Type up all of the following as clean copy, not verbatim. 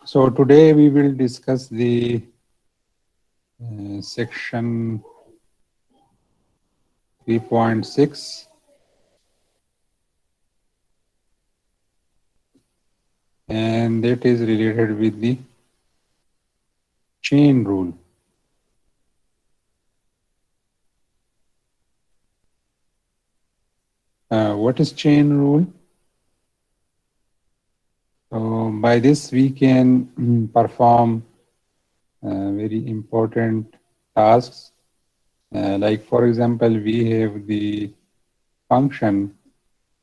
So today we will discuss the section 3.6, and that is related with the chain rule. What is chain rule? So by this we can perform very important tasks. Like for example, we have the function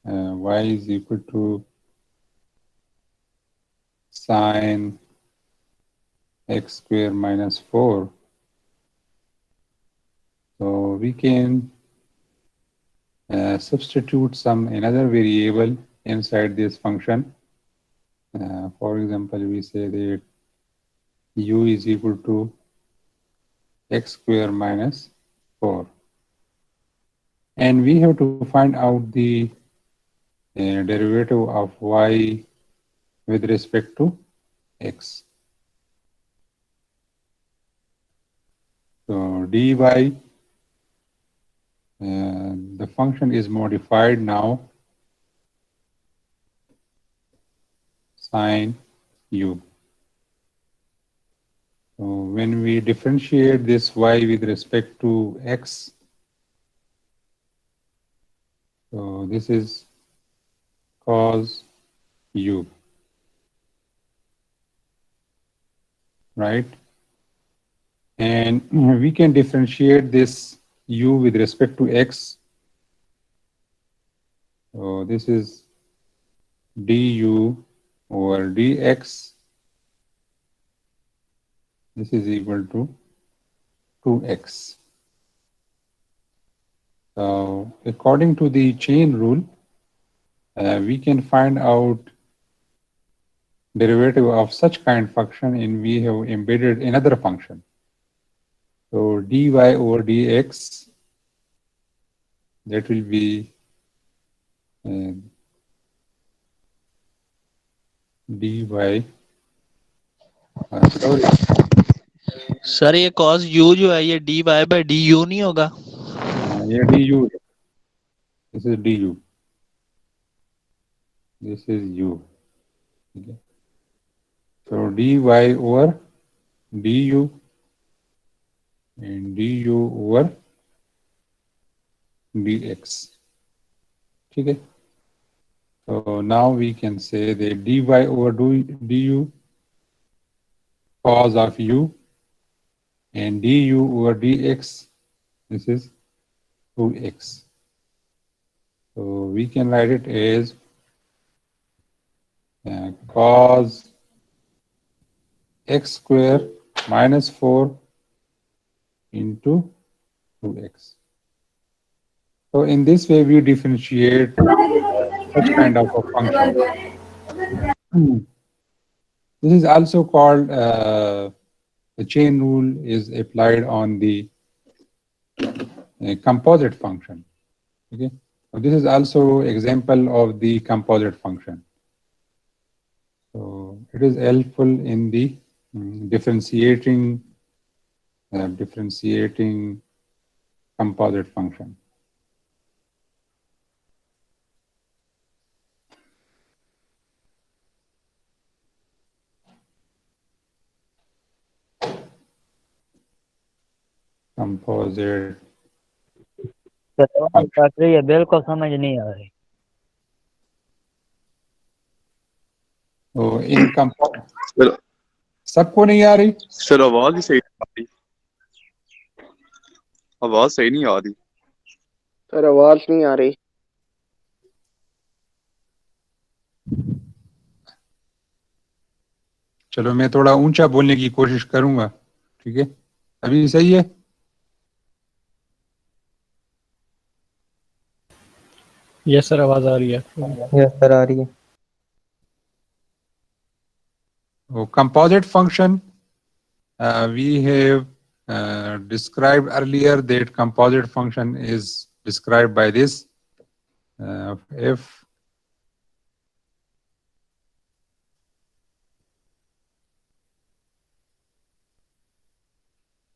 y is equal to sine x square minus 4. So we can substitute some another variable inside this function. For example, we say that u is equal to x square minus 4. And we have to find out the derivative of y with respect to x. So dy, the function is modified now, sine u. So when we differentiate this y with respect to x, so this is cos u, right? And we can differentiate this u with respect to x. So this is du over dx. This is equal to 2x. So according to the chain rule, we can find out derivative of such kind function, and we have embedded another function. So dy over dx, that will be dy. Sorry, سر یہ cos u جو ہے یہ dy by du نہیں ہوگا؟ yeah, du. This is du. This is u. Okay. So dy over du and du over dx. Okay. So now we can say that dy over du cos of u and du over dx, this is 2x. So we can write it as cos x square minus 4 into 2x. So in this way we differentiate such kind of a function. This is also called the chain rule is applied on the composite function. Okay, so this is also example of the composite function. So it is helpful in the differentiating composite function. Composite کٹ رہی ہے، بالکل سمجھ نہیں آ رہی. تو ان سب کو نہیں آ رہی؟ سر آواز ہی صحیح نہیں آ رہی. آواز صحیح نہیں آ رہی. سر آواز نہیں آ رہی. چلو میں تھوڑا اونچا بولنے کی کوشش کروں گا. ٹھیک ہے، ابھی صحیح ہے؟ یس سر، آواز آ رہی ہے. یس سر آ رہی ہے. Composite function, we have described earlier that composite function is described by this f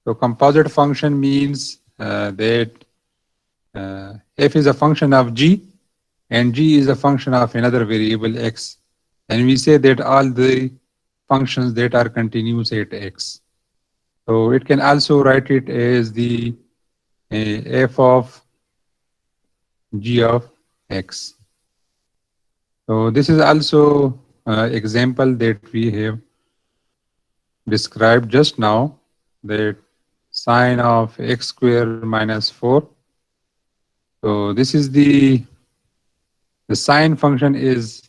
So composite function means that f is a function of g and g is a function of another variable x. And we say that all the functions that are continuous at x. So it can also write it as the f of g of x. So this is also example that we have described just now, that sine of x square minus 4. So this is the sine function is,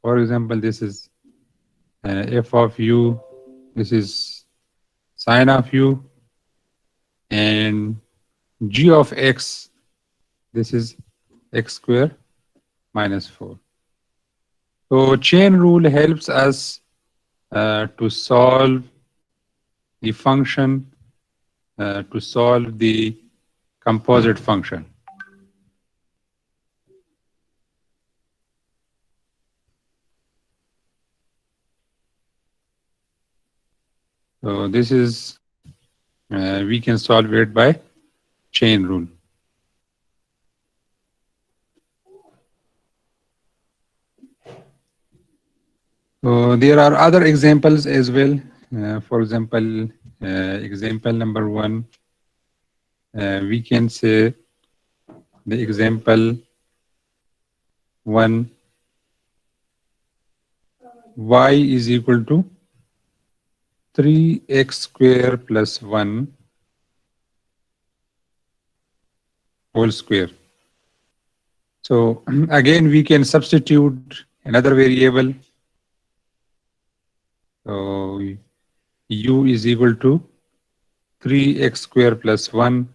for example, this is f of u, this is sine of u, and g of x, this is x square minus 4. So chain rule helps us to solve the function, to solve the composite function. So this is, we can solve it by chain rule. So there are other examples as well. For example, example number 1, we can say the example 1, y is equal to 3x square plus 1 whole square. So again, we can substitute another variable. So u is equal to 3x square plus 1,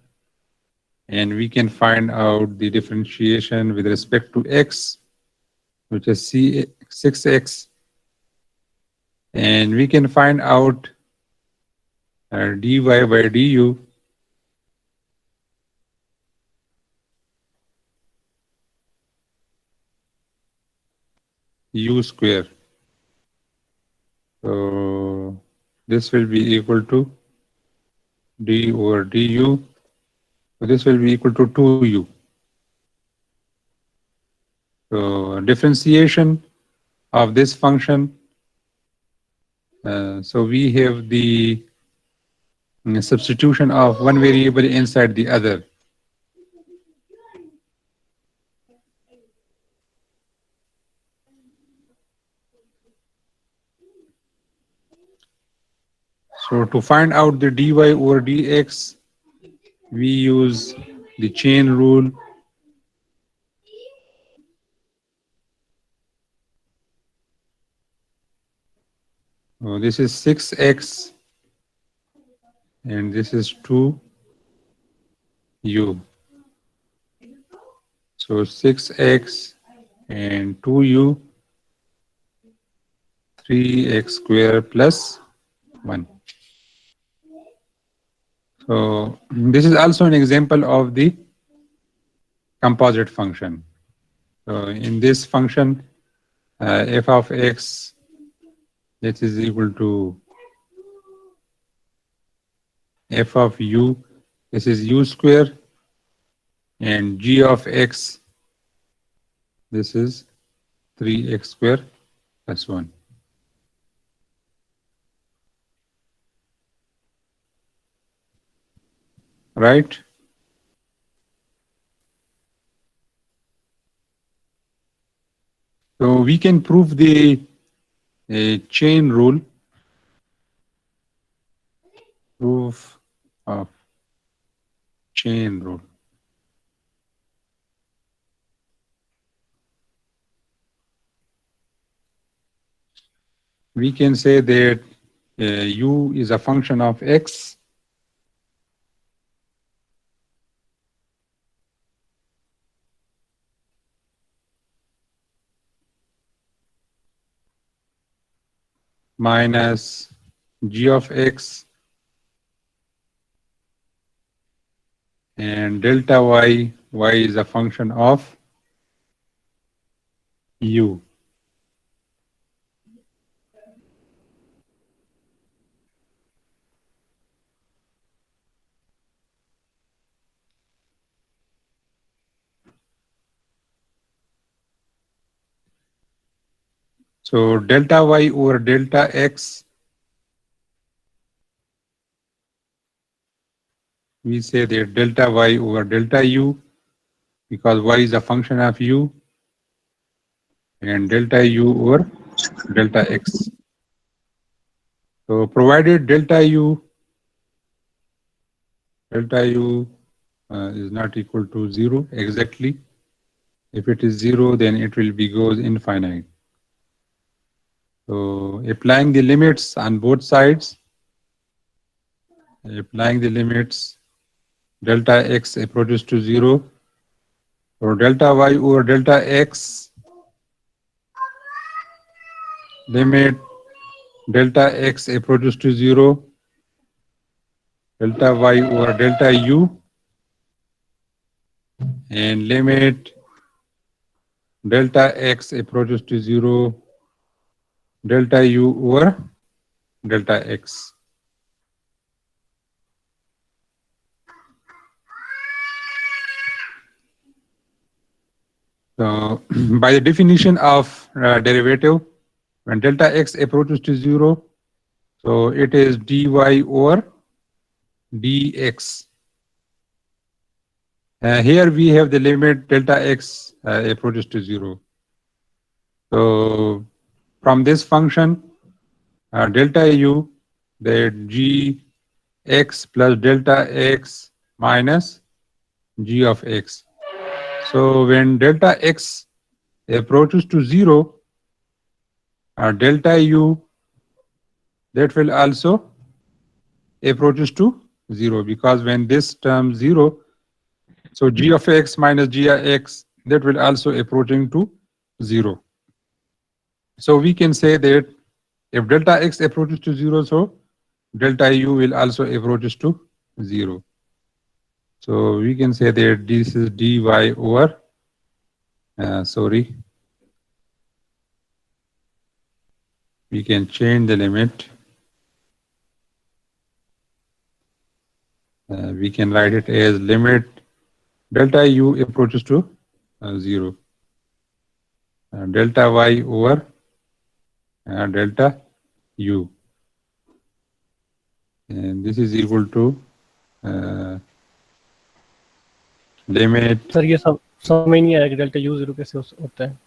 and we can find out the differentiation with respect to x, which is 6x, and we can find out dy by du, u square. So this will be equal to d over du. So this will be equal to 2u. So differentiation of this function. So we have the substitution of one variable inside the other. So to find out the dy over dx, we use the chain rule. So this is 6x and this is 2u. So 6x and 2u, 3x square plus 1. So this is also an example of the composite function. So in this function, f of x, that is equal to f of u, this is u square, and g of x, this is 3x square plus 1. Right? So we can prove the chain rule. Proof of chain rule. We can say that u is a function of x minus g of x and delta y, y is a function of u. So delta y over delta x, we say that delta y over delta u, because y is a function of u, and delta u over delta x. So provided delta u is not equal to 0 exactly. If it is 0, then it will be goes infinite. So applying the limits on both sides, delta x approaches to 0, or delta y over delta x, limit delta x approaches to 0, delta y over delta u, and limit delta x approaches to 0, delta u over delta x. So by the definition of derivative, when delta x approaches to 0, so it is dy over dx. Here we have the limit delta x approaches to 0. So from this function, delta u, that g x plus delta x minus g of x. So when delta x approaches to 0, delta u, that will also approaches to 0, because when this term 0, so g of x minus g of x, that will also approaching to 0. So we can say that if delta x approaches to 0, so delta u will also approaches to 0. So we can say that this is dy over, we can change the limit. We can write it as limit delta u approaches to 0. Delta y over delta u. And this is equal to limit. Sir ये सब समझ नहीं आया कि delta U zero कैसे होता है.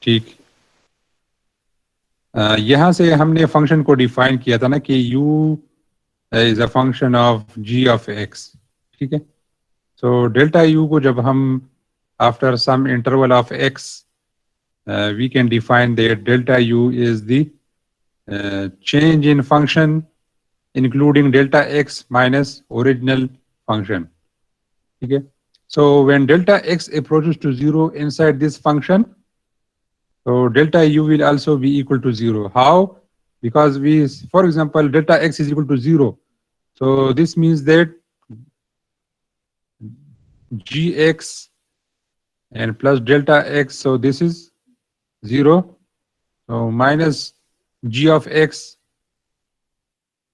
ठीक, यहाँ से हमने फंक्शन को डिफाइन किया था ना कि u is a function of g of x. ठीक है. सो डेल्टा u को जब हम after some interval of x, we can define that delta u is the change in function including delta x minus original function. Okay, so when delta x approaches to 0 inside this function, so delta u will also be equal to 0. How? Because we, for example, delta x is equal to 0, so this means that gx and plus delta x, so this is 0, so minus g of x,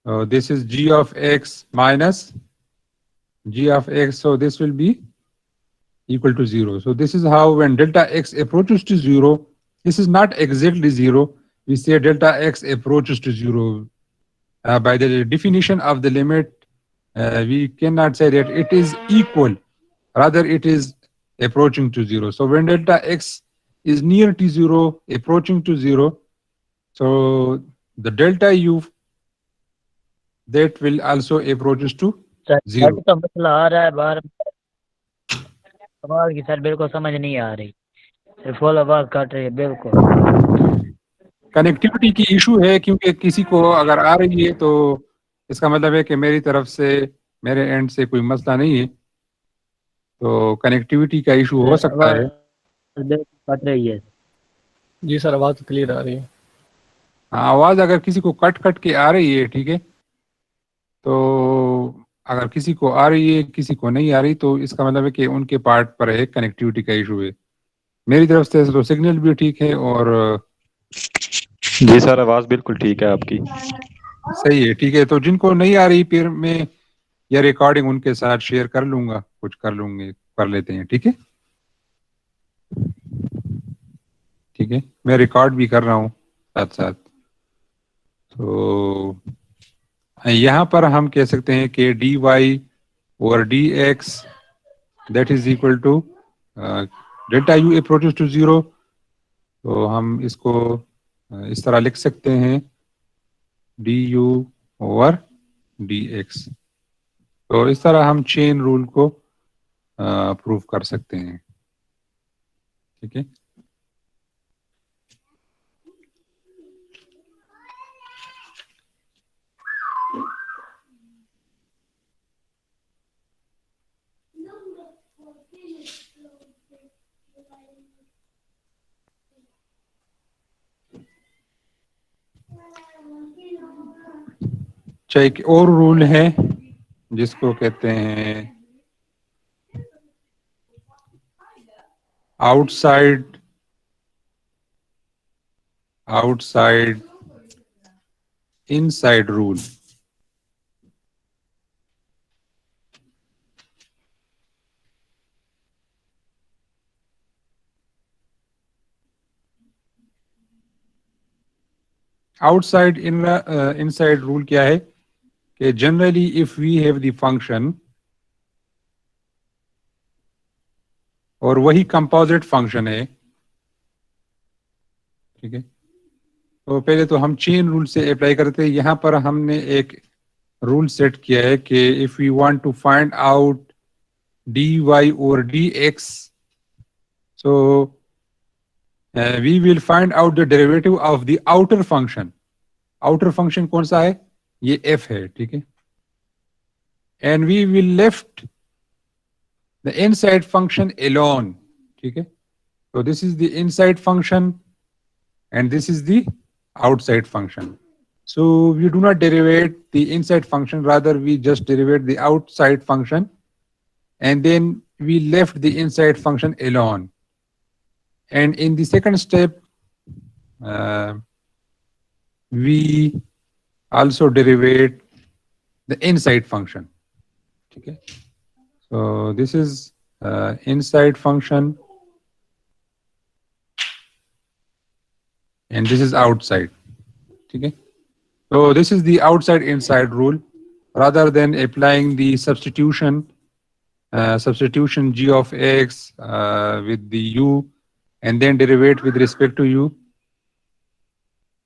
so this is g of x minus g of x, so this will be equal to 0. So this is how when delta x approaches to 0, this is not exactly 0, we say delta x approaches to 0. By the definition of the limit, we cannot say that it is equal, rather it is approaching to 0. So when delta x is near to 0, approaching to 0, so the delta u, that will also approaches to 0. तो मसला आ रहा है बार आवाज की sir बिल्कुल समझ नहीं आ रही, सिर्फ फुल आवाज काट रही है बिल्कुल. कनेक्टिविटी की इशू है, क्योंकि किसी को अगर आ रही है तो इसका मतलब है कि मेरी तरफ से, मेरे एंड से कोई मसला नहीं है, तो कनेक्टिविटी का इशू हो सकता है. कट रही है. जी सर आवाज़ क्लियर आ रही है. आवाज़ अगर किसी को कट कट के आ रही है, ठीक है, तो अगर किसी को आ रही है किसी को नहीं आ रही, तो इसका मतलब है कि उनके पार्ट पर है कनेक्टिविटी का इशू है. मेरी तरफ से तो सिग्नल भी ठीक है और जी सर आवाज़ बिल्कुल ठीक है आपकी. सही है. ठीक है, तो जिनको नहीं आ रही फिर मैं ये रिकॉर्डिंग उनके साथ शेयर कर लूंगा, कुछ कर लेते हैं. ठीक है. ٹھیک ہے, میں ریکارڈ بھی کر رہا ہوں ساتھ ساتھ. تو یہاں پر ہم کہہ سکتے ہیں کہ d y over d x that is equal to delta u approaches to zero. تو ہم اس کو اس طرح لکھ سکتے ہیں d u over d x. تو اس طرح ہم چین رول کو پروف کر سکتے ہیں. ٹھیک ہے, اچھا ایک اور رول ہے جس کو کہتے ہیں outside inside rule. Outside inside rule کیا ہے کہ generally if we have the function اور وہی کمپوزٹ فنکشن ہے, ٹھیک ہے, تو پہلے تو ہم چین رول سے اپلائی کرتے ہیں. یہاں پر ہم نے ایک رول سیٹ کیا ہے کہ if you want to find out d y اور d x, so we will find out the derivative of the outer function. Outer function کون سا ہے, یہ ایف ہے, ٹھیک ہے, and we will left the inside function alone. ٹھیک ہے, so this is the inside function and this is the outside function. So we do not derivate the inside function, rather we just derivate the outside function and then we left the inside function alone. And in the second step, we also derivate the inside function. Okay. So this is inside function and this is outside. Okay. So this is the outside inside rule. Rather than applying the substitution g of x with the u and then derivate with respect to u,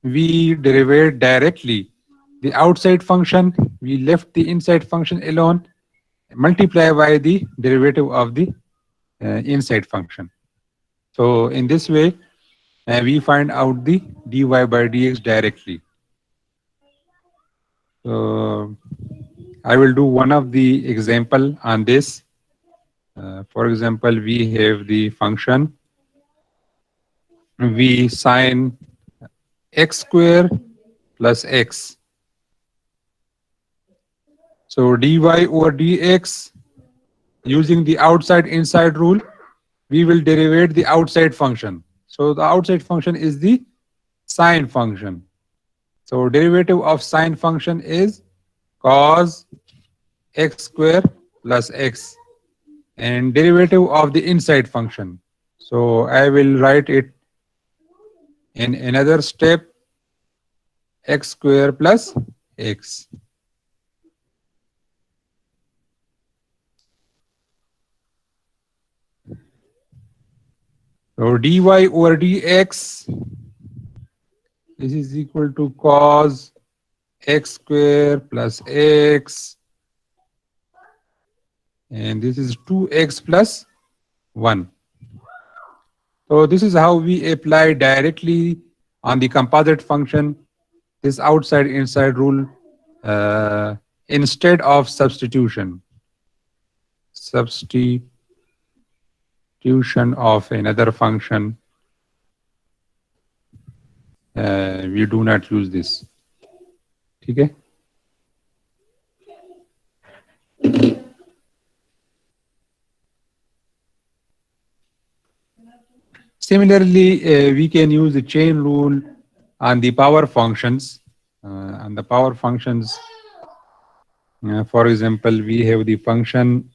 we derivate directly the outside function, we left the inside function alone, multiply by the derivative of the inside function. So in this way we find out the dy by dx directly. So I will do one of the example on this. For example, we have the function v sin x square plus x. So dy over dx, using the outside inside rule, we will derivate the outside function. So the outside function is the sine function. So derivative of sine function is cos x square plus x, and derivative of the inside function. So I will write it in another step, x square plus x. So dy over dx, this is equal to cos x square plus x, and this is 2x plus 1. So this is how we apply directly on the composite function this outside inside rule instead of substitution of another function. We do not use this. Okay. Similarly, we can use the chain rule on the power functions. On the power functions, for example, we have the function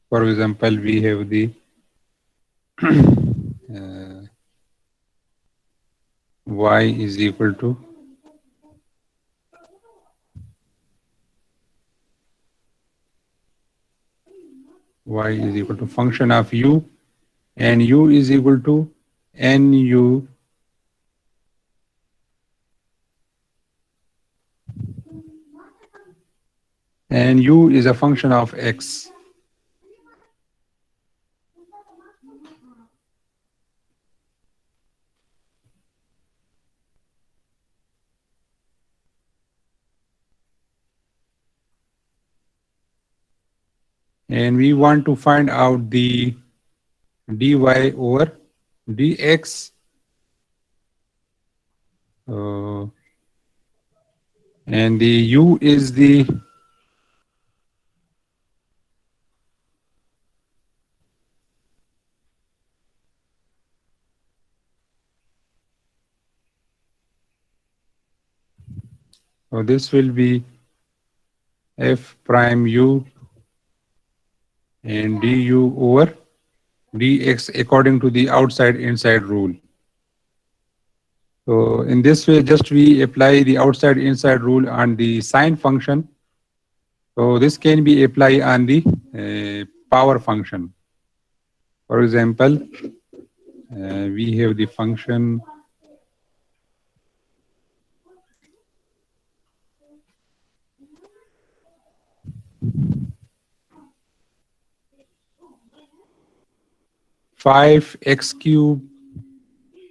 For example, we have the y is equal to function of u, and u is equal to nu and u is a function of x. And we want to find out the dy over dx. And the u is the so this will be f prime u and du over dx according to the outside inside rule. So in this way, just we apply the outside inside rule on the sine function. So this can be applied on the power function. For example, we have the function five x cube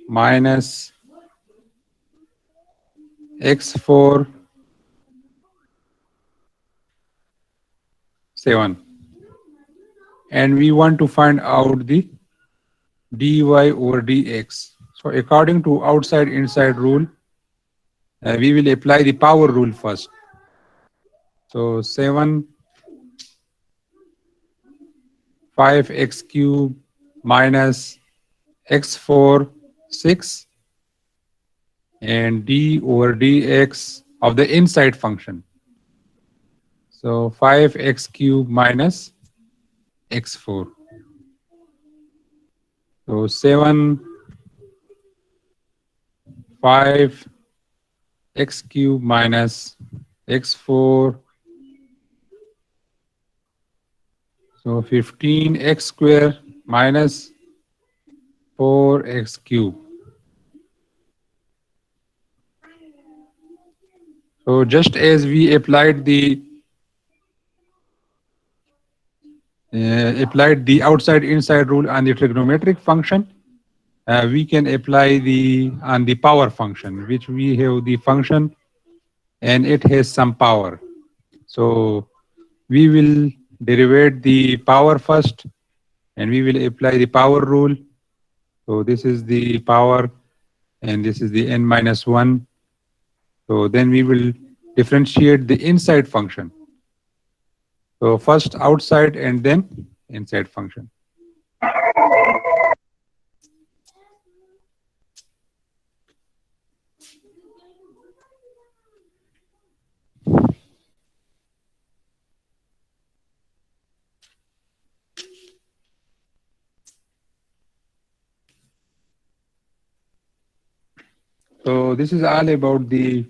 minus x4 7, and we want to find out the dy over dx. So according to outside inside rule, we will apply the power rule first. So 7 5x cube minus x4 6 and d over dx of the inside function. So 5x cube minus x4. So 7 5 x cube minus x4. So 15x square minus 4x cube. So just as we applied the outside inside rule on the trigonometric function, we can apply on the power function, which we have the function and it has some power. So we will derive the power first and we will apply the power rule. So this is the power and this is the n minus 1. So then we will differentiate the inside function. So first outside and then inside function. So this is all about the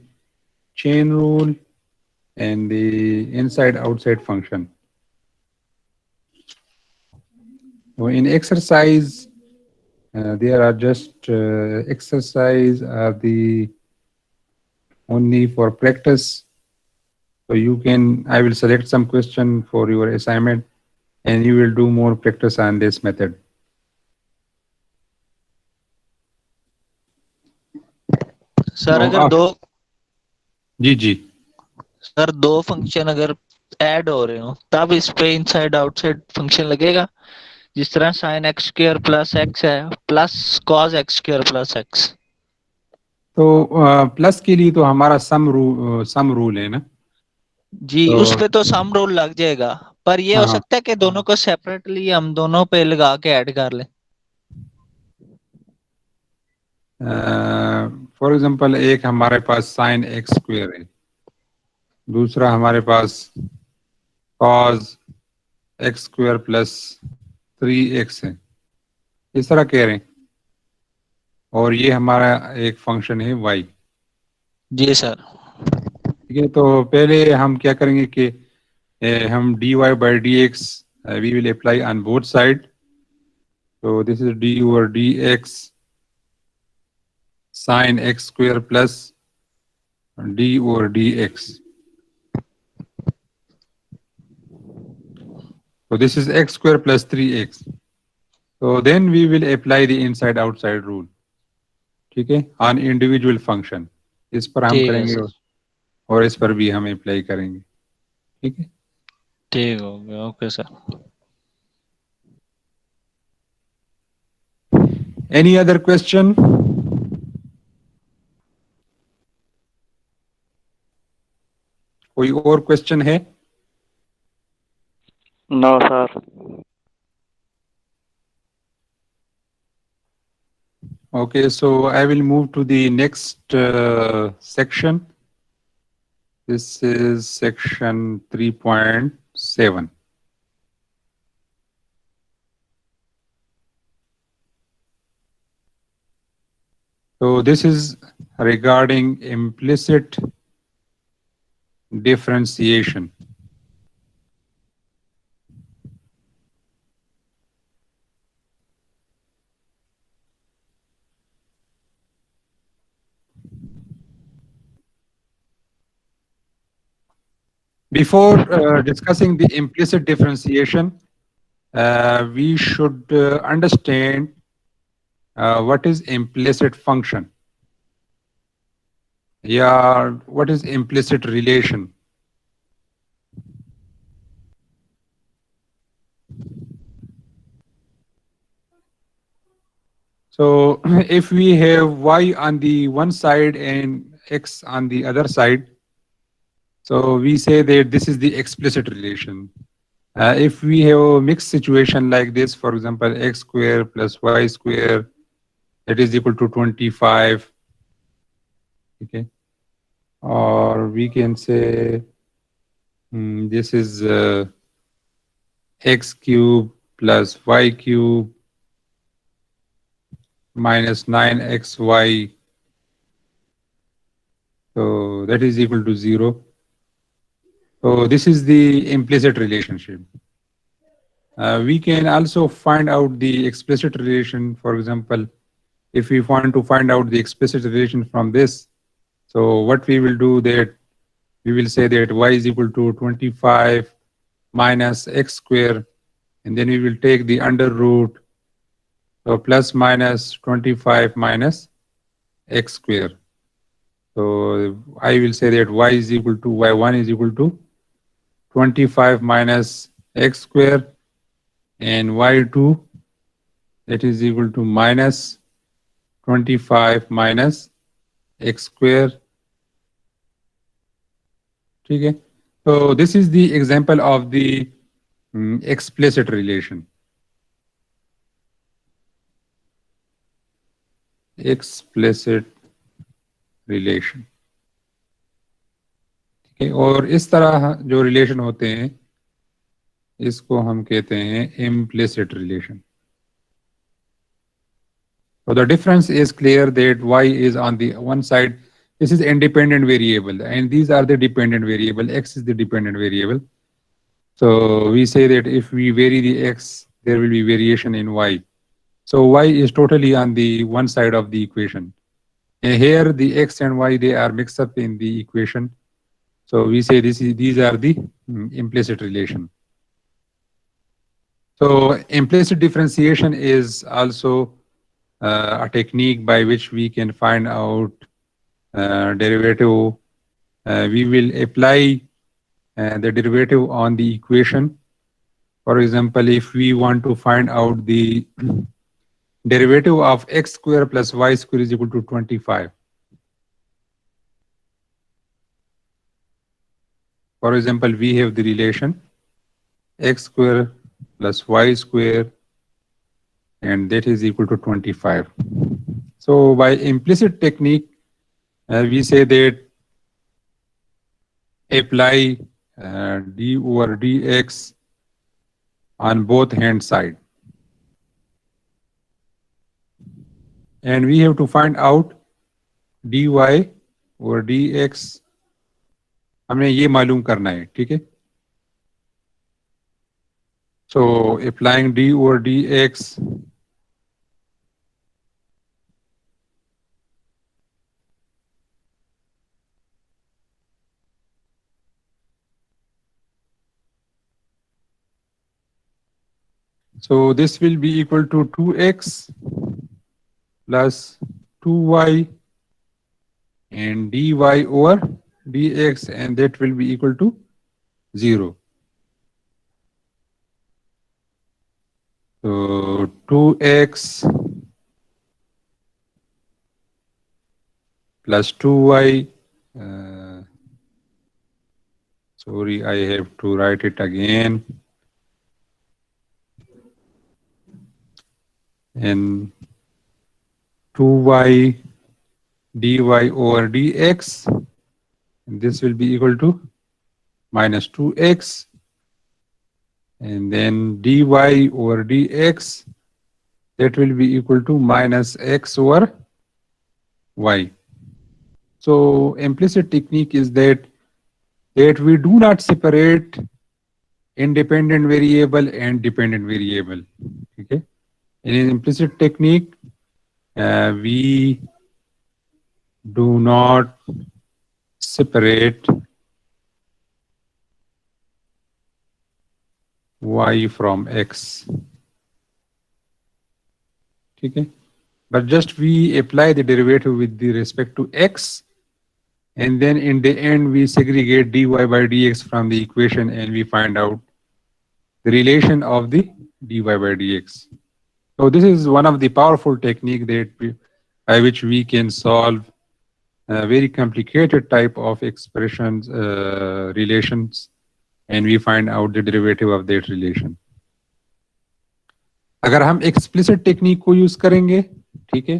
chain rule and the inside outside function. So in exercise, there are just exercise are the only for practice. So I will select some question for your assignment and you will do more practice on this method. Sir अगर जी sir दो function अगर add हो रहे हो तब इस पे inside outside function लगेगा, जिस तरह sin x square plus x है plus cos x square plus x. तो प्लस के लिए तो हमारा सम रूल है ना जी तो, उस पे तो सम रूल लग जाएगा, पर ये हो सकता है कि दोनों को सेपरेटली हम दोनों पे लगा के ऐड कर लें. फॉर एग्जांपल एक हमारे पास sin x स्क्वायर है, दूसरा हमारे पास cos x square plus 3x ہے، اس طرح کہہ رہے ہیں، اور یہ ہمارا ایک فنکشن ہے y. جی سر. ٹھیک ہے، تو پہلے ہم کیا کریں گے کہ ہم dy by D x we will apply on both side. تو this is d over d x sine x square plus d over d x. So this is x square plus 3x. So then we will apply the inside outside rule. ٹھیک ہے، on individual function. اس پر ہم ٹھیک کریں ہے گے سر. اور اس پر بھی ہم اپلائی کریں گے. ٹھیک ہے. ٹھیک ہو گیا. Okay sir. Any other question? کوئی اور question ہے؟ No, sir. Okay, so I will move to the next section. This is section 3.7. So this is regarding implicit differentiation. Before discussing the implicit differentiation, we should understand what is implicit function. Yeah, what is implicit relation? So if we have y on the one side and x on the other side, so we say that this is the explicit relation. If we have a mixed situation like this, for example, x square plus y square, that is equal to 25. Okay. Or we can say this is x cube plus y cube minus 9xy. So that is equal to 0. So this is the implicit relationship. We can also find out the explicit relation. For example, if we want to find out the explicit relation from this, so what we will do that we will say that y is equal to 25 minus x square, and then we will take the under root, so plus minus 25 minus x square. So I will say that y is equal to y1 is equal to 25 minus x square, and y2 that is equal to minus 25 minus x square. Okay. So this is the example of the explicit relation. Explicit relation. Okay. اور اس طرح جو relation ہوتے ہیں اس کو ہم کہتے ہیں implicit relation. So the difference is clear that y is on the one side. This is independent variable, and these are the dependent variable. X is the dependent variable. So we say that if we vary the x, there will be variation in y. So y is totally on the one side of the equation. And here the x and y, they are mixed up in the equation. So we say these are the implicit relation. So implicit differentiation is also a technique by which we can find out derivative. We will apply the derivative on the equation. For example, if we want to find out the derivative of x square plus y square is equal to 25. For example, we have the relation x square plus y square, and that is equal to 25. So by implicit technique, we say that apply d over dx on both hand side. And we have to find out dy or dx. ہمیں یہ معلوم کرنا ہے, ٹھیک ہے. So applying d over dx, so this will be equal to 2x plus 2y and dy over dx, and that will be equal to 0. So 2x plus 2y, sorry, I have to write it again. And 2y dy over dx, and this will be equal to minus 2x, and then dy over dx, that will be equal to minus x over y. So implicit technique is that we do not separate independent variable and dependent variable. Okay. In an implicit technique, we do not separate y from x. Okay. But just we apply the derivative with the respect to x, and then in the end we segregate dy by dx from the equation, and we find out the relation of the dy by dx. So this is one of the powerful technique that by which we can solve very complicated type of expressions, relations, and we find out the derivative of that relation. اگر ہم explicit technique کو use کریں گے, ٹھیک ہے,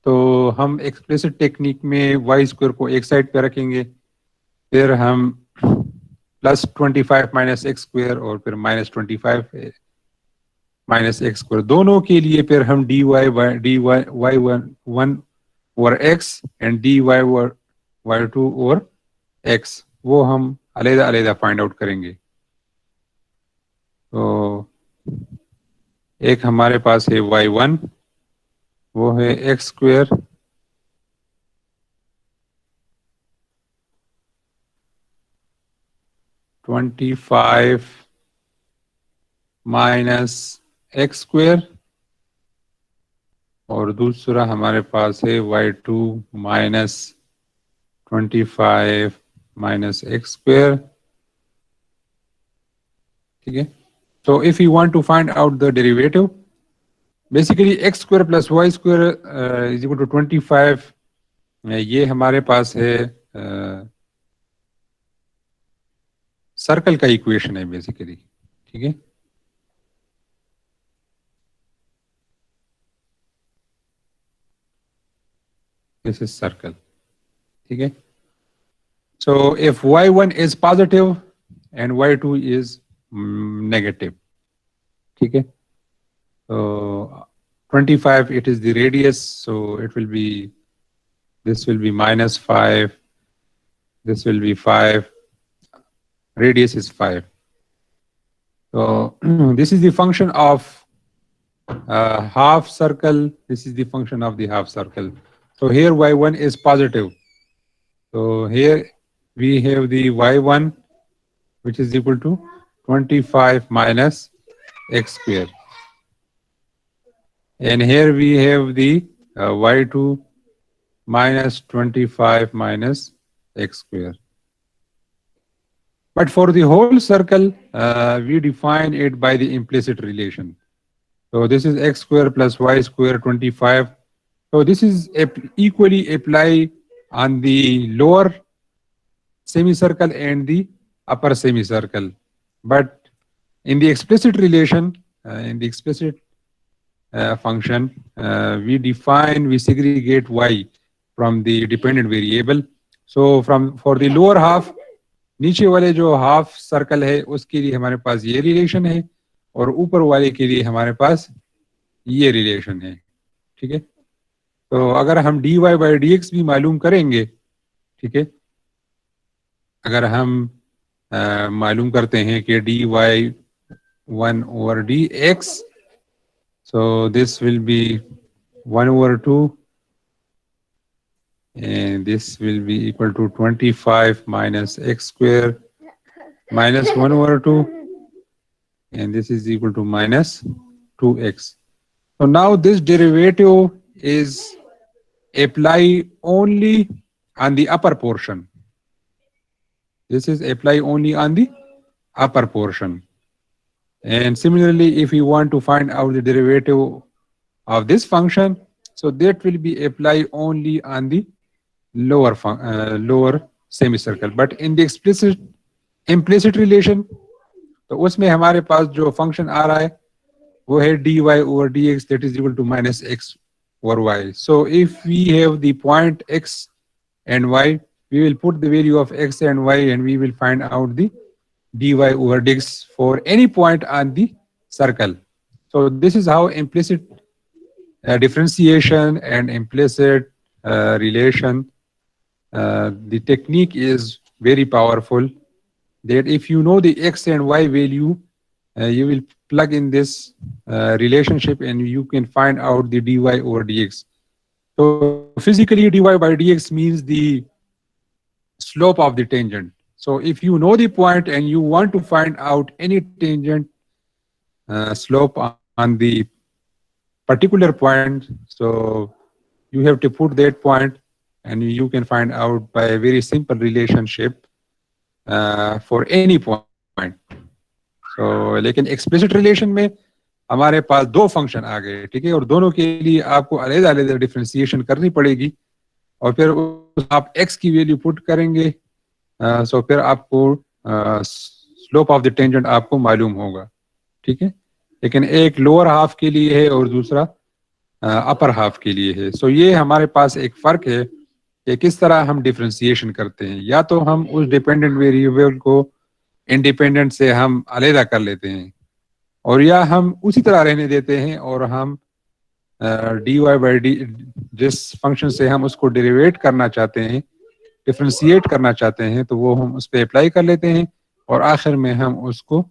تو ہم explicit technique میں وائی اسکوئر کو ایک سائڈ پہ رکھیں گے, پھر ہم پلس 25 مائنس ایکس اسکوئر اور پھر مائنس 25 مائنس ایکس اسکوئر دونوں کے لیے پھر ہم D y one over x and d y two over x وہ ہم علیحدہ علیحدہ فائنڈ آؤٹ کریں گے. تو ایک ہمارے پاس ہے y1, وہ ہے x square (25) minus x square, اور دوسرا ہمارے پاس ہے y2 minus 25 minus x square. ٹھیک ہے. So if you want to find out the derivative, basically x square plus y square is equal to 25. یہ ہمارے پاس ہے سرکل کا ایکویشن ہے بیسیکلی. ٹھیک ہے. This is circle. ٹھیک ہے. So if y1 is positive and y2 is negative. ٹھیک ہے. So 25 it is the radius, so it will be, this will be minus 5, this will be 5, radius is 5. So this is the function of half circle, this is the function of the half circle. So here y1 is positive, so here we have the y1 which is equal to 25 minus x square, and here we have the y2 minus 25 minus x square. But for the whole circle, we define it by the implicit relation. So this is x square plus y square 25. So this is equally apply on the lower semicircle and the upper semicircle. But in the explicit relation, in the explicit function, we segregate y from the dependent variable. So for the lower half, نیچے والے جو half circle ہے اس کے لیے ہمارے پاس یہ relation ہے, اور اوپر والے کے لیے ہمارے پاس یہ ریلیشن ہے. ٹھیک ہے, تو اگر ہم D Y by D x بھی معلوم کریں گے, ٹھیک ہے, اگر ہم معلوم کرتے ہیں کہ d Y 1 over dx, so this will be 1 over 2 and this will be equal to 25 minus x square minus 1 over 2 and this is equal to minus 2x. So now this derivative is apply only on the upper portion. This is apply only on the upper portion. And similarly, if you want to find out the derivative of this function, so that will be applied only on the lower semicircle. But in the implicit relation, تو اس میں ہمارے پاس جو function آ رہا ہے وہ ہے dy over dx that is equal to minus x over y. So if we have the point x and y, we will put the value of x and y and we will find out the dy over dx for any point on the circle. So this is how implicit differentiation and implicit relation, the technique is very powerful, that if you know the x and y value, you will plug in this relationship and you can find out the dy over dx. So physically dy by dx means the slope of the tangent. So if you know the point and you want to find out any tangent slope on the particular point, so you have to put that point and you can find out by a very simple relationship for any point. So لیکن explicit relation میں ہمارے پاس دو function آ گئے, ٹھیک ہے, اور دونوں کے لیے آپ کو علیحدہ علیحدہ ڈیفرینسیشن کرنی پڑے گی, اور پھر آپ x کی ویلیو پٹ کریں گے, سو پھر آپ کو سلوپ آف دی ٹینجنٹ آپ کو معلوم ہوگا. ٹھیک ہے, لیکن ایک لوور ہاف کے لیے ہے اور دوسرا اپر ہاف کے لیے ہے. سو یہ ہمارے پاس ایک فرق ہے کہ کس طرح ہم ڈیفرینسیشن کرتے ہیں. یا تو ہم اس ڈیپینڈنٹ ویریبل کو انڈیپینڈنٹ سے ہم علیحدہ کر لیتے ہیں, اور یا ہم اسی طرح رہنے دیتے ہیں اور ہم ڈی وائی بائی ڈی جس فنکشن سے ہم اس کو ڈیریویٹ کرنا چاہتے ہیں, ڈفرینشیٹ کرنا چاہتے ہیں, تو وہ ہم اس پہ اپلائی کر لیتے ہیں اور آخر میں ہم اس کو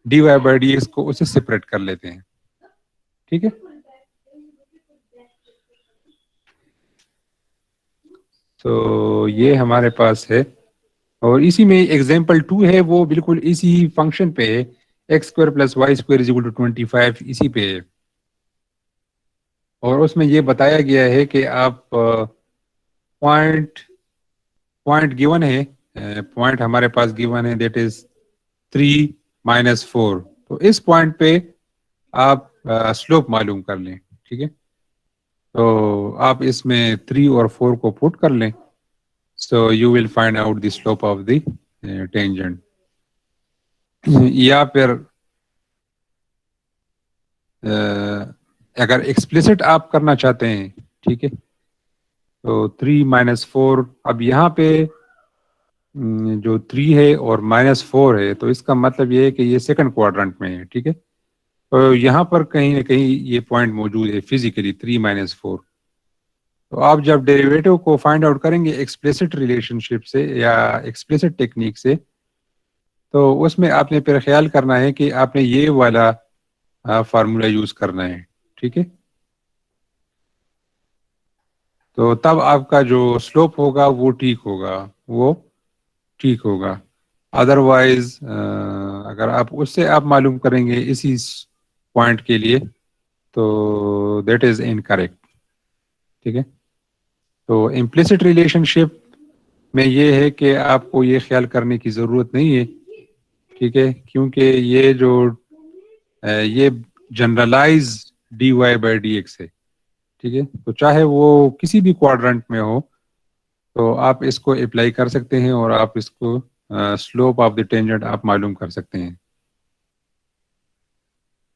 d Y by D x کو اسے سپریٹ کر لیتے ہیں. ٹھیک ہے, تو یہ ہمارے پاس ہے. اور اسی میں ایگزامپل 2 ہے, وہ بالکل اسی فنکشن پہ ہے, x square plus y square is equal to 25, اسی پہ ہے. اور اس میں یہ بتایا گیا ہے کہ آپ پوائنٹ گیون ہے, پوائنٹ ہمارے پاس گیون ہے, دیٹ از 3 minus 4. تو اس پوائنٹ پہ آپ سلوپ معلوم کر لیں. ٹھیک ہے, تو آپ اس میں 3 اور 4 کو پٹ کر لیں, so you will find out the slope of the tangent. یا پھر اگر ایکسپلیسٹ آپ کرنا چاہتے ہیں, ٹھیک ہے, تو 3 minus 4, اب یہاں پہ جو 3 ہے اور -4 ہے, تو اس کا مطلب یہ ہے کہ یہ سیکنڈ کوارڈرنٹ میں ہے. ٹھیک ہے, تو یہاں پر کہیں نہ کہیں یہ پوائنٹ موجود ہے فزیکلی 3 minus 4. تو آپ جب ڈیریویٹو کو فائنڈ آؤٹ کریں گے ایکسپلیسٹ ریلیشن شپ سے یا ایکسپلیسٹ ٹیکنیک سے, تو اس میں آپ نے پھر خیال کرنا ہے کہ آپ نے یہ والا فارمولا یوز کرنا ہے. ٹھیک ہے, تو تب آپ کا جو سلوپ ہوگا وہ ٹھیک ہوگا. ادروائز اگر آپ اس سے آپ معلوم کریں گے اسی پوائنٹ کے لیے, تو دیٹ از انکریکٹ. ٹھیک ہے, تو امپلیسٹ ریلیشن شپ میں یہ ہے کہ آپ کو یہ خیال کرنے کی ضرورت نہیں ہے. ٹھیک ہے, کیونکہ یہ generalise d Y by D x ہے. ٹھیک ہے, تو چاہے وہ کسی بھی کوارڈرنٹ میں ہو, تو آپ اس کو اپلائی کر سکتے ہیں اور آپ اس کو سلوپ آف دی ٹینجنٹ آپ معلوم کر سکتے ہیں.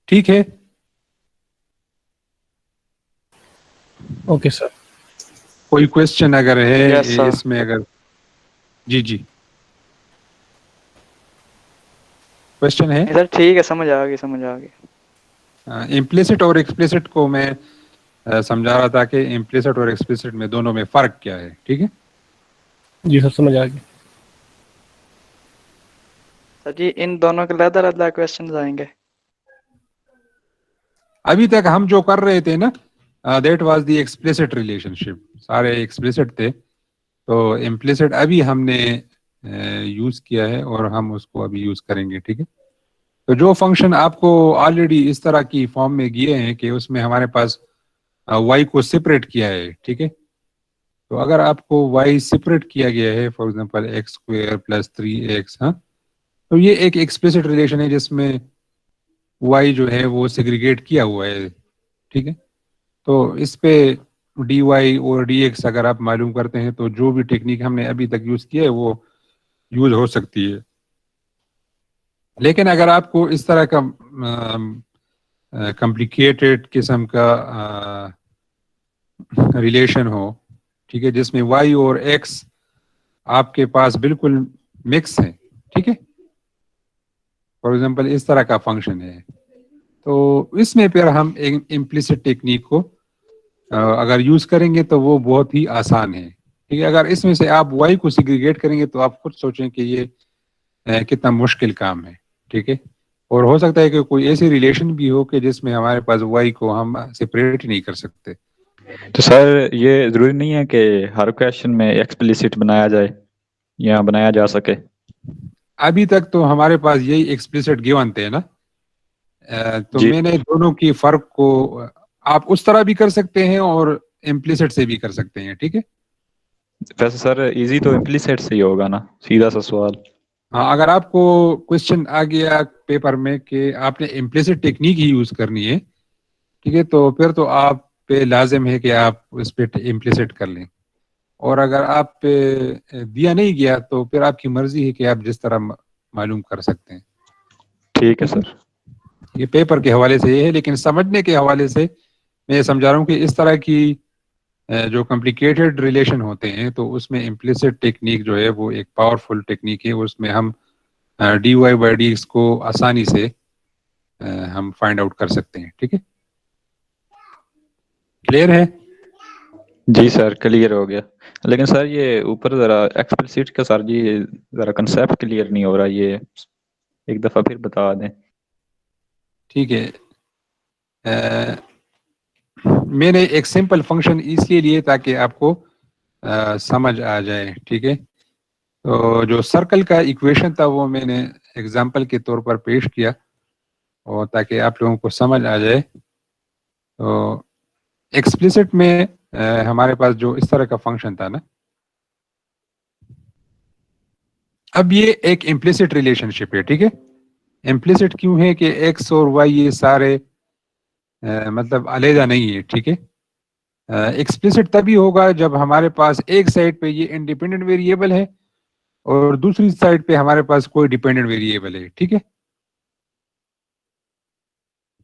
ٹھیک ہے, اوکے سر. کوئی کوشچن اگر ہے Yes, sir. اس میں, اگر جی क्वेश्चन है? सर ठीक है, समझ आ गई समझ आ गई। इम्प्लिसिट और एक्सप्लिसिट को मैं समझा रहा था कि इम्प्लिसिट और एक्सप्लिसिट में दोनों में फ़र्क क्या है, ठीक है? जी सर समझ आ गया। सर जी इन दोनों के अलग-अलग क्वेश्चंस आएंगे? अभी तक हम जो कर रहे थे ना, that was the explicit relationship, सारे एक्सप्लिसिट थे। तो इम्प्लिसिट अभी हमने यूज़ किया है और हम उसको अभी यूज़ करेंगे, ठीक है? तो जो फंक्शन आपको ऑलरेडी इस तरह की फॉर्म में दिए हैं कि उसमें हमारे पास y को सेपरेट किया है, ठीक है? तो अगर आपको y सेपरेट किया गया है, for example x square plus 3x, हाँ, तो ये एक एक्सप्लिसिट रिलेशन है जिसमें y जो है वो सेग्रीगेट किया हुआ है, ठीक है? तो इस पे dy और dx अगर आप मालूम करते हैं तो जो भी टेक्निक हमने अभी तक यूज़ किया है वो यूज़ हो सकती है। लेकिन अगर आपको इस तरह का कॉम्प्लिकेटेड किस्म का रिलेशन हो, ठीक है, जिसमें y और x आपके पास बिल्कुल मिक्स है, ठीक है, फॉर एग्जांपल इस तरह का फंक्शन है, तो इसमें फिर हम एक इम्प्लिसिट टेक्निक को अगर यूज करेंगे तो वो बहुत ही आसान है, ठीक है? अगर इसमें से आप y को सिग्रीगेट करेंगे तो आप खुद सोचें कि ये कितना मुश्किल काम है, ठीक है? और हो सकता है कि कोई ऐसी रिलेशन भी हो कि जिसमें हमारे पास y को हम सेपरेट नहीं कर सकते। तो सर ये जरूरी नहीं है कि हर क्वेश्चन में एक्सप्लिसिट बनाया जाए या बनाया जा सके? अभी तक तो हमारे पास यही एक्सप्लिसिट गिवन थे ना, तो जी। मैंने दोनों की फर्क को आप उस तरह भी कर सकते हैं और इम्प्लिसिट से भी कर सकते हैं, ठीक है? वैसे सर इजी तो इम्प्लिसिट से ही होगा ना, सीधा सा सवाल। हाँ, अगर आपको क्वेश्चन आ गया पेपर में कि आपने इम्प्लिसिट टेक्निक ही यूज करनी है, ठीक है, तो फिर तो आप पे लाजिम है कि आप उस पे इम्प्लिसिट कर लें। और अगर आप पे दिया नहीं गया तो फिर आपकी मर्जी है कि आप जिस तरह मालूम कर सकते हैं। ठीक है सर। ये पेपर के हवाले से ये है, लेकिन समझने के हवाले से मैं ये समझा रहा हूँ कि इस तरह की जो कॉम्प्लिकेटेड रिलेशन होते हैं तो उसमें इम्प्लिसिट टेक्निक जो है वो एक पावरफुल टेक्निक है। उसमें हम d y by d x को आसानी से हम फाइंड आउट कर सकते हैं, ठीक है? क्लियर है? जी सर क्लियर हो गया। लेकिन सर ये ऊपर जरा एक्सप्लिसिट का सर जी जरा कंसेप्ट क्लियर नहीं हो रहा, ये एक दफा फिर बता दें। ठीक है, मैंने एक सिंपल फंक्शन इसलिए लिए ताकि आपको समझ आ जाए, ठीक है? तो जो सर्कल का इक्वेशन था वो मैंने एग्जांपल के तौर पर पेश किया और ताकि आप लोगों को समझ आ जाए। तो एक्सप्लिसिट में हमारे पास जो इस तरह का फंक्शन था ना, अब ये एक इम्प्लिसिट रिलेशनशिप है, ठीक है? इम्प्लिसिट क्यों है कि एक्स और वाई ये सारे मतलब अलग नहीं है, ठीक है? एक्सप्लिसिट तभी होगा जब हमारे पास एक साइड पे ये इंडिपेंडेंट वेरिएबल है और दूसरी साइड पे हमारे पास कोई डिपेंडेंट वेरिएबल है, ठीक है?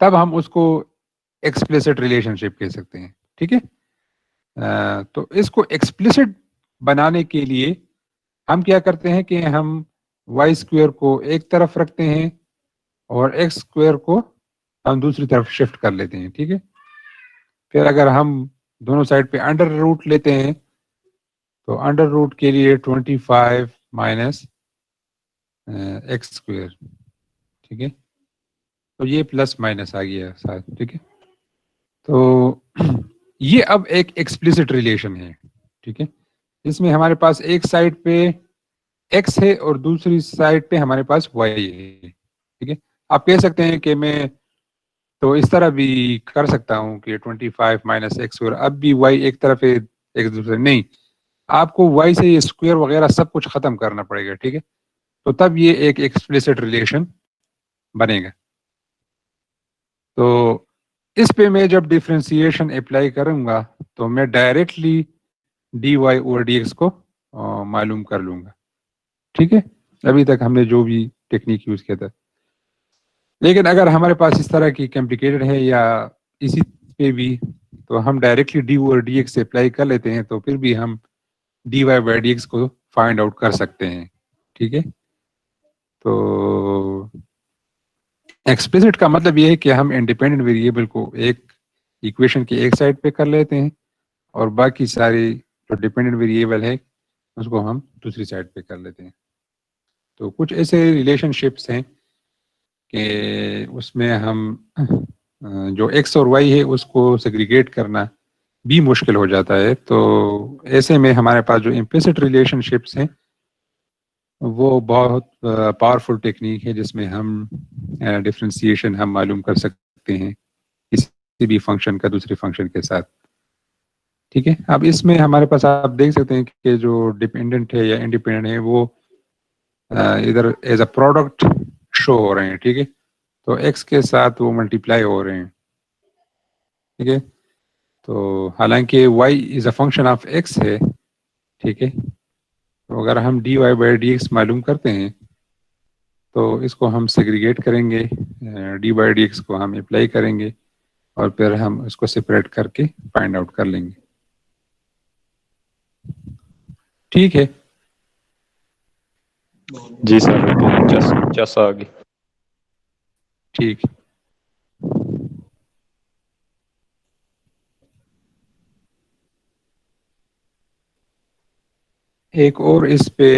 तब हम उसको एक्सप्लिसिट रिलेशनशिप कह सकते हैं, ठीक है? तो इसको एक्सप्लिसिट बनाने के लिए हम क्या करते हैं कि हम वाई स्क्वायर को एक तरफ रखते हैं और एक्स स्क्वायर को हम दूसरी तरफ शिफ्ट कर लेते हैं, ठीक है? फिर अगर हम दोनों साइड पे अंडर रूट लेते हैं तो अंडर रूट के लिए 25 माइनस एक्स स्क्वायर, ठीक है? तो ये प्लस माइनस आ गया साथ, ठीक है? तो ये अब एक एक्सप्लिसिट रिलेशन है, ठीक है? इसमें हमारे पास एक साइड पे x है और दूसरी साइड पे हमारे पास y है, ठीक है? आप कह सकते हैं कि मैं तो इस तरह भी कर सकता हूं कि 25 माइनस एक्स, और अब भी y एक तरफ है एक दूसरे नहीं, आपको y से ये स्क्वायर वगैरह सब कुछ खत्म करना पड़ेगा, ठीक है? तो तब ये एक एक्सप्लिसिट रिलेशन बनेगा। तो इस पे मैं जब डिफरेंशिएशन अप्लाई करूंगा तो मैं डायरेक्टली dy और dx को मालूम कर लूंगा, ठीक है? अभी तक हमने जो भी टेक्निक यूज किया था। लेकिन अगर हमारे पास इस तरह की कॉम्प्लिकेटेड है या इसी पे भी, तो हम डायरेक्टली डी और डी एक्स से अप्लाई कर लेते हैं, तो फिर भी हम d y by d x को फाइंड आउट कर सकते हैं, ठीक है? तो ایکسپلسٹ کا مطلب یہ ہے کہ ہم انڈیپینڈنٹ ویریبل کو ایک ایکویشن کے ایک سائڈ پہ کر لیتے ہیں اور باقی ساری جو ڈیپینڈنٹ ویریبل ہے اس کو ہم دوسری سائڈ پہ کر لیتے ہیں. تو کچھ ایسے ریلیشن شپس ہیں کہ اس میں ہم جو ایکس اور وائی ہے اس کو سیگریگیٹ کرنا بھی مشکل ہو جاتا ہے. تو ایسے میں ہمارے پاس جو امپلیسٹ ریلیشن شپس ہیں وہ بہت پاورفل ٹیکنیک ہے جس میں ہم ڈفرینسیشن ہم معلوم کر سکتے ہیں کسی بھی فنکشن کا دوسرے فنکشن کے ساتھ. ٹھیک ہے. اب اس میں ہمارے پاس آپ دیکھ سکتے ہیں کہ جو ڈیپینڈنٹ ہے یا انڈیپینڈنٹ ہے وہ ادھر ایز اے پروڈکٹ شو ہو رہے ہیں. ٹھیک ہے. تو ایکس کے ساتھ وہ ملٹیپلائی ہو رہے ہیں. ٹھیک ہے. تو حالانکہ y is a function of x ہے. ٹھیک ہے. تو اگر ہم D Y by D x معلوم کرتے ہیں تو اس کو ہم سیگریگیٹ کریں گے, ڈی بائی ڈی ایکس کو ہم اپلائی کریں گے اور پھر ہم اس کو سپریٹ کر کے فائنڈ آؤٹ کر لیں گے. ٹھیک ہے. جی سر چس آ گئی. ٹھیک. ایک اور اس پہ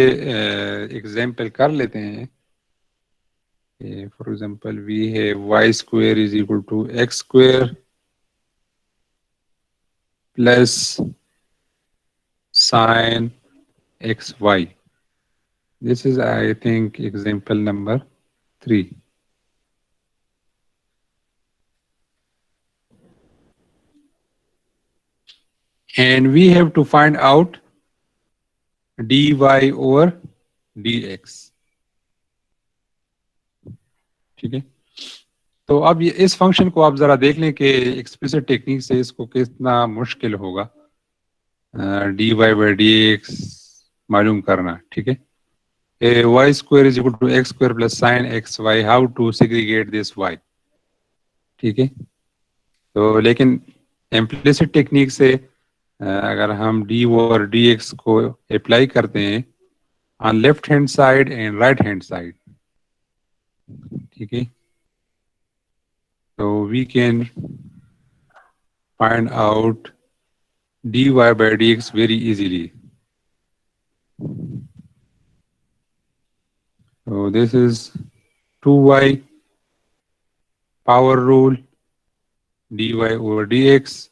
ایگزامپل کر لیتے ہیں. For example we have y square is equal to x square plus sine x y. This is, I think, example number 3. And we have to find out dy over dx. ٹھیک ہے. تو اب یہ اس function کو آپ ذرا دیکھ لیں کہ ایکسپلسٹ ٹیکنیک سے اس کو کتنا مشکل ہوگا d Y by D x معلوم کرنا. ٹھیک ہے. y square is equal to x square plus sin xy. How to segregate this y? ٹھیک ہے. تو لیکن implicit ٹیکنیک سے اگر ہم ڈی اور ڈی ایکس کو اپلائی کرتے ہیں on left hand side and right hand side. ٹھیک ہے. So we can find out dy by dx very easily. So this is 2y power rule dy over dx.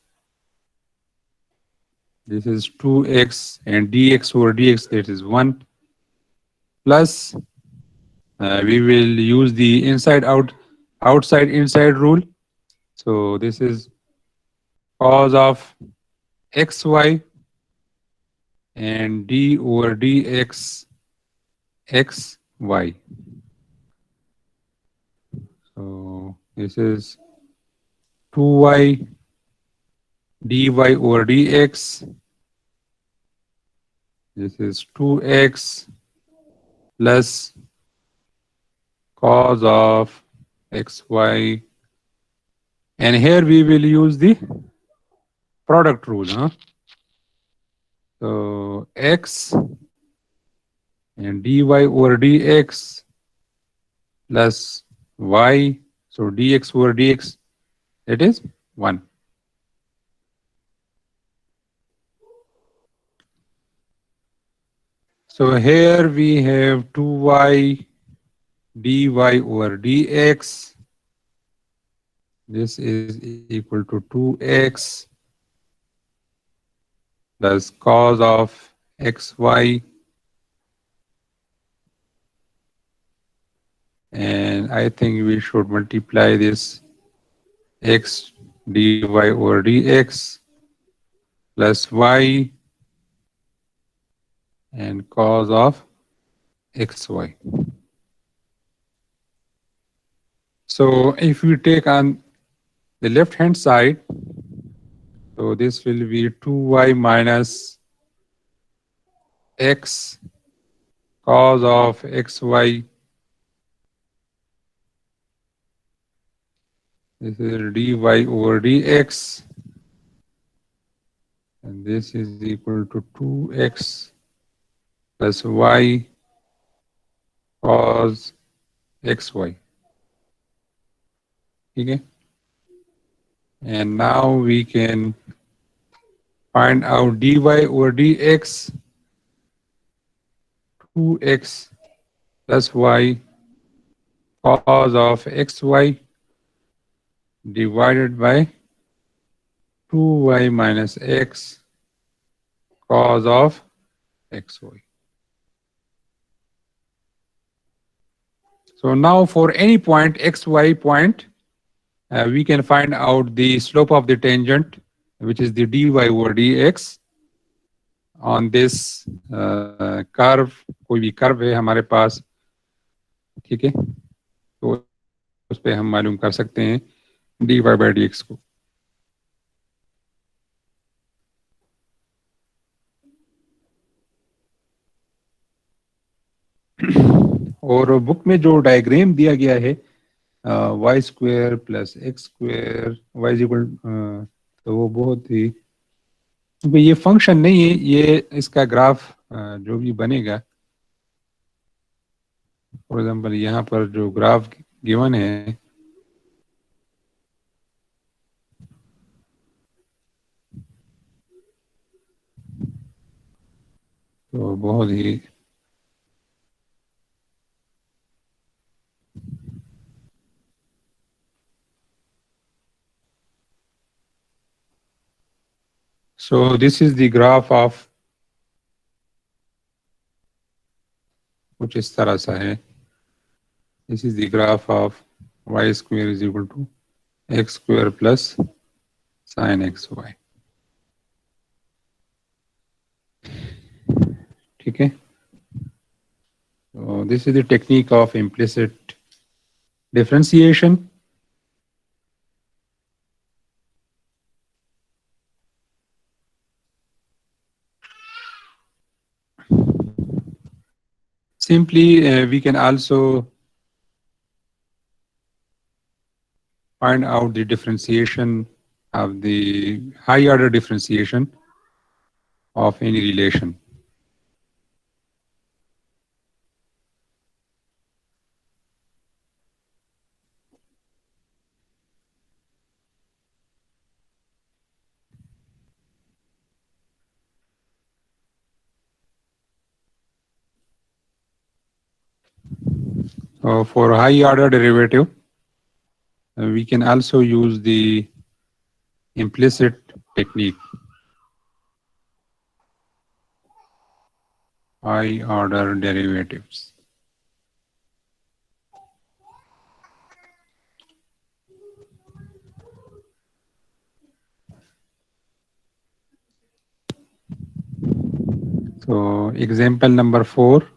This is 2x and dx over dx, that is 1. Plus we will use the outside inside rule. So this is cos of xy and d over dx xy. So this is 2y dy over dx. This is 2x plus cos of xy. And here we will use the product rule. So x and dy over dx plus y. So dx over dx, it is 1. So here we have 2y dy over dx. This is equal to 2x plus cos of xy. And I think we should multiply this x dy over dx plus y and cos of xy. So if we take on the left hand side, so this will be 2y minus x cos of xy. This is dy over dx, and this is equal to 2x plus y cos xy. ٹھیک ہے. And now we can find out dy over dx, 2x plus y cos of xy divided by 2y minus x cos of xy. So now for any point, xy point, we can find out the slope of the tangent, which is the dy over dx on this curve. کوئی بھی curve ہے ہمارے پاس, ٹھیک ہے, تو اس پہ ہم معلوم کر سکتے ہیں dy by dx کو. اور بک میں جو ڈائیگرام دیا گیا ہے y square plus x square y equal, تو وہ بہت ہی, کیونکہ یہ فنکشن نہیں ہے, یہ اس کا گراف جو بھی بنے گا, فار ایگزامپل یہاں پر جو گراف گیون ہے تو بہت ہی So this is the graph of, کچھ اس طرح سا ہے. This is the graph of y square is equal to x square plus sin xy. ٹھیک ہے. So this is the technique of implicit differentiation. Simply, we can also find out the differentiation of the high order differentiation of any relation. So for high order derivative, we can also use the implicit technique. High order derivatives. So example number 4.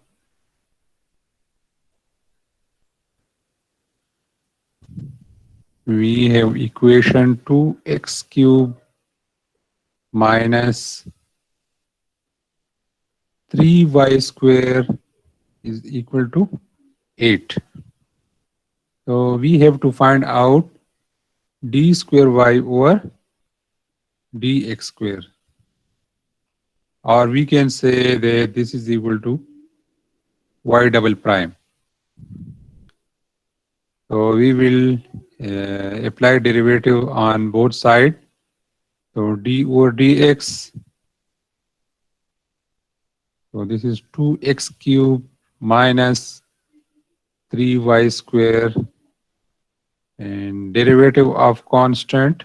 We have equation 2x cube minus 3y square is equal to 8. So we have to find out d square y over dx square. Or we can say that this is equal to y double prime. So we will apply derivative on both sides. So d over dx. So this is 2x cube minus 3y square, and derivative of constant.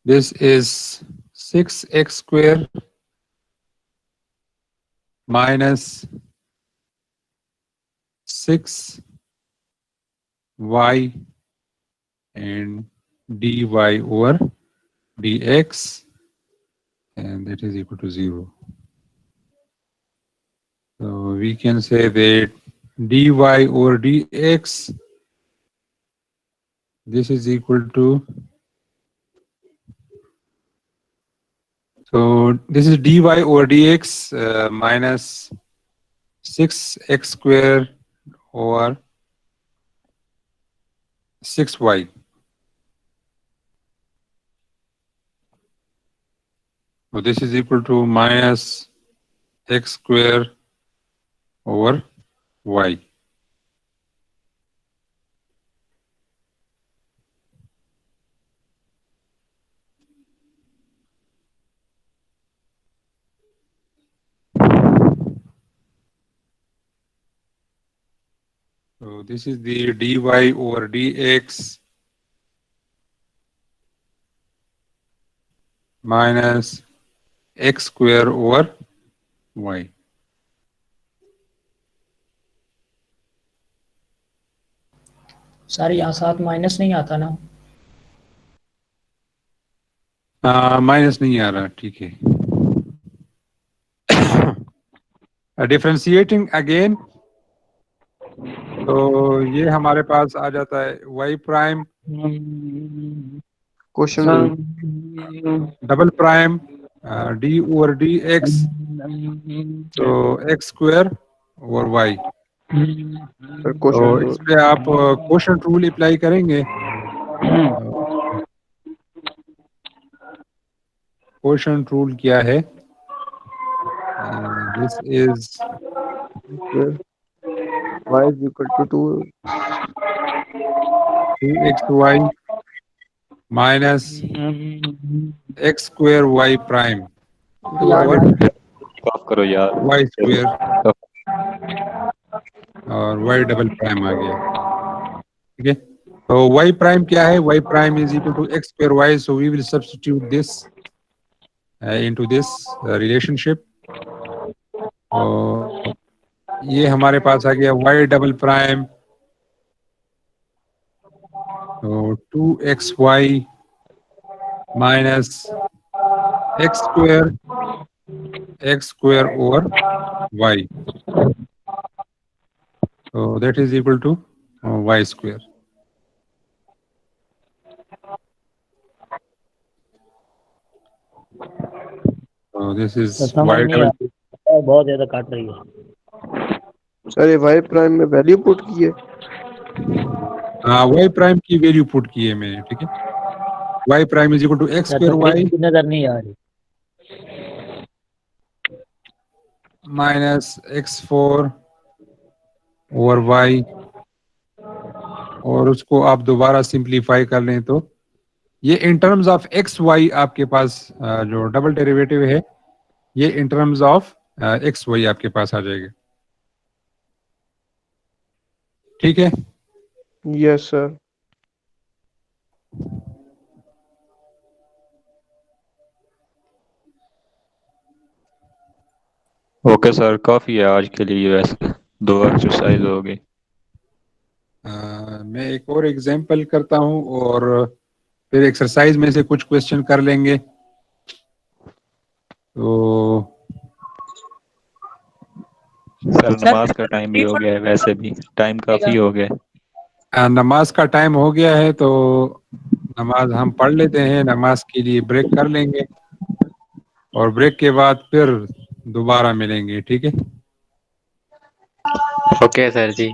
This is 6x square minus 6y and dy over dx, and that is equal to 0. So we can say that dy over dx, this is equal to, so this is dy over dx minus 6x square over 6y. So this is equal to minus x square over y. So this is the dy over dx minus x square over y. Sir यहाँ साथ minus नहीं आता ना? Minus नहीं आ रहा, ठीक है. Differentiating again, तो ये हमारे पास आ जाता है y prime question double prime d over d x, तो x square over y. Sir तो क्वेश्चन इस पे आप क्वोशंट रूल अप्लाई करेंगे. क्वोशंट रूल क्या है? This is y is equal to 2xy minus x square y prime over off करो यार. y square और y डबल प्राइम आ गया. ठीक है, तो y प्राइम क्या है? y prime is equal to x square y, so we will substitute this into this relationship. तो ये हमारे पास आ गया y डबल प्राइम, तो 2xy minus x square over y, so that is equal to y square. So this is समझ y नहीं आ double. रहा, बहुत ज्यादा काट रही है. सर ये y प्राइम में वैल्यू पुट की है. हाँ, y प्राइम की वैल्यू पुट की है मैंने. ठीक है, y prime is equal to x sir square तो y नजर नहीं आ रही. माइनस x4 ओवर y, और उसको आप दोबारा सिंप्लीफाई कर लें तो ये in terms of x y आपके पास जो डबल डेरिवेटिव है, ये in terms of x y आपके पास आ जाएगा. ठीक है, यस सर. ओके सर, काफी है आज के लिए. वैसे 2 एक्सरसाइज हो गई. मैं एक और एग्जांपल करता हूं और फिर एक्सरसाइज में से कुछ क्वेश्चन कर लेंगे. तो सर नमाज का टाइम भी हो गया है, वैसे भी टाइम काफी हो गया है. नमाज का टाइम हो गया है, तो नमाज हम पढ़ लेते हैं. नमाज के लिए ब्रेक कर लेंगे और ब्रेक के बाद फिर दोबारा मिलेंगे. ठीक है, ओके सर जी.